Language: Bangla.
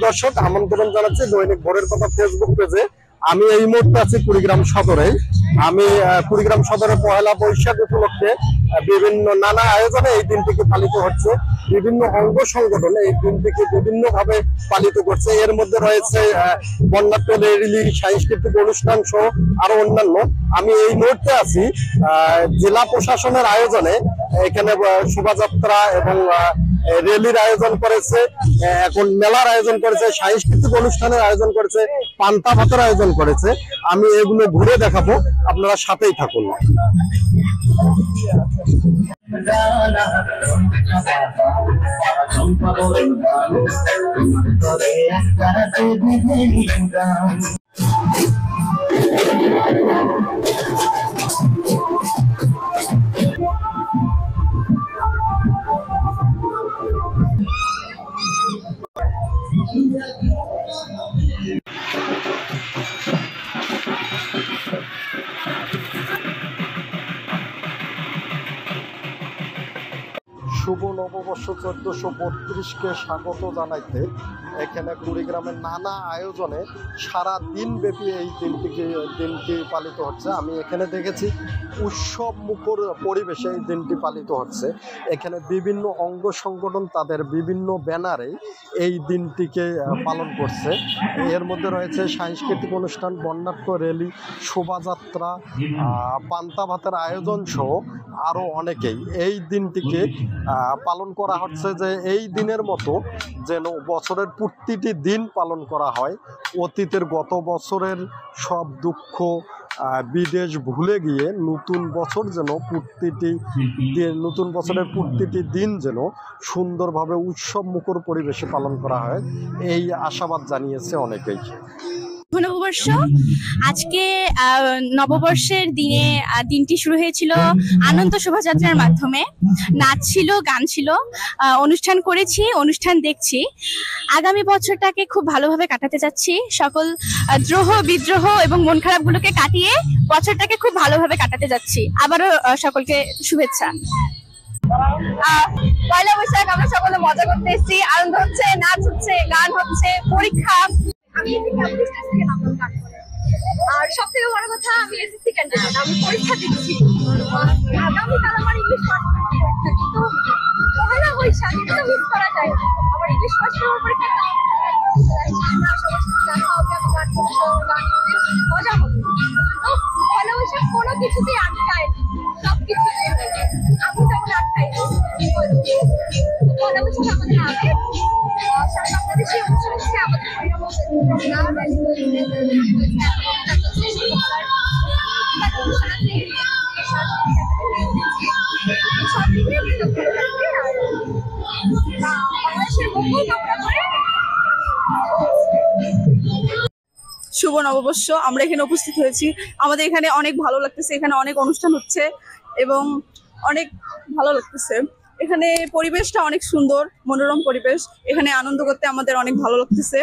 দর্শক, আমন্ত্রণ জানাচ্ছি দৈনিক ভোরের কথা ফেসবুক পেজে। আমি এই মুহূর্তে আছি কুড়িগ্রাম সদরে। আমি কুড়িগ্রাম সদরে পহেলা বৈশাখ উপলক্ষে বিভিন্ন নানা আয়োজনে এই দিনটিকে পালিত হচ্ছে। বিভিন্ন অঙ্গ সংগঠন এই দিনটিকে বিভিন্ন ভাবে পালিত করছে। এর মধ্যে রয়েছে বর্ণাঢ্য র্যালি, সাংস্কৃতিক অনুষ্ঠান সহ আরো অন্যান্য। আমি এই মুহূর্তে আছি জেলা প্রশাসনের আয়োজনে। এখানে শোভাযাত্রা এবং র্যালির আয়োজন করেছে, এখন মেলার আয়োজন করেছে, সাংস্কৃতিক অনুষ্ঠানের আয়োজন করেছে, পান্তা ভাতের আয়োজন করেছে। আমি এগুলো ঘুরে দেখাবো, আপনারা সাথেই থাকুন। শুভ নববর্ষ 1432-কে স্বাগত জানাইতে এখানে কুড়িগ্রামের নানা আয়োজনে সারা দিন ব্যাপী এই দিনটি পালিত হচ্ছে। আমি এখানে দেখেছি উৎসব মুখর পরিবেশে এই দিনটি পালিত হচ্ছে। এখানে বিভিন্ন অঙ্গ সংগঠন তাদের বিভিন্ন ব্যানারে এই দিনটিকে পালন করছে। এর মধ্যে রয়েছে সাংস্কৃতিক অনুষ্ঠান, বর্ণাঢ্য র্যালি, শোভাযাত্রা, পান্তা ভাতের আয়োজন সহ আরও অনেকেই। এই দিনটিকে পালন করা হচ্ছে যে এই দিনের মতো যেন বছরের প্রতিটি দিন পালন করা হয়। অতীতের গত বছরের সব দুঃখ বিদেশ ভুলে গিয়ে নতুন বছরের প্রতিটি দিন যেন সুন্দরভাবে উৎসব মুখর পরিবেশে পালন করা হয়, এই আশাবাদ জানিয়েছে অনেকেই। নববর্ষ আজকে নববর্ষের দিনটি শুরু হয়েছিল আনন্দ শোভাযাত্রার মাধ্যমে। নাচ ছিল, গান ছিল, অনুষ্ঠান করেছি, অনুষ্ঠান দেখছি। আগামী বছরটাকে খুব ভালোভাবে কাটাতে যাচ্ছি। সকল দ্রোহ বিদ্রোহ এবং মন খারাপগুলোকে কাটিয়ে বছরটাকে খুব ভালোভাবে কাটাতে যাচ্ছি। আবারও সকলকে শুভেচ্ছা। পয়লা বৈশাখ আমরা সকলে মজা করতে এসেছি, আনন্দ হচ্ছে, নাচ হচ্ছে, গান হচ্ছে, পরীক্ষা। আমি আর সব থেকে বড় কথা, আমি এসএসসি ক্যান্ডিডেট, আমি পরীক্ষা দিচ্ছি। আগামীকাল আমার ইংলিশ ফার্স্ট পরীক্ষা, কিন্তু পহেলা বৈশাখ এটা তো মিস করা যায় না। আমার ইংলিশ ফার্স্ট পরীক্ষা মজা হবে। তো পহেলা বৈশাখ কোনো কিছুতেই আটকায় না, সবকিছু আমি যেমন আটকাই। পহেলা বৈশাখ আমাদের আগে সারা বাংলাদেশে অনুষ্ঠান হচ্ছে, আমাদের শুভ নববর্ষ আমরা এখানে উপস্থিত হয়েছি। আমাদের এখানে অনেক ভালো লাগতেছে, এখানে অনেক অনুষ্ঠান হচ্ছে এবং অনেক ভালো লাগতেছে। এখানে পরিবেশটা অনেক সুন্দর, মনোরম পরিবেশ। এখানে আনন্দ করতে আমাদের অনেক ভালো লাগতেছে।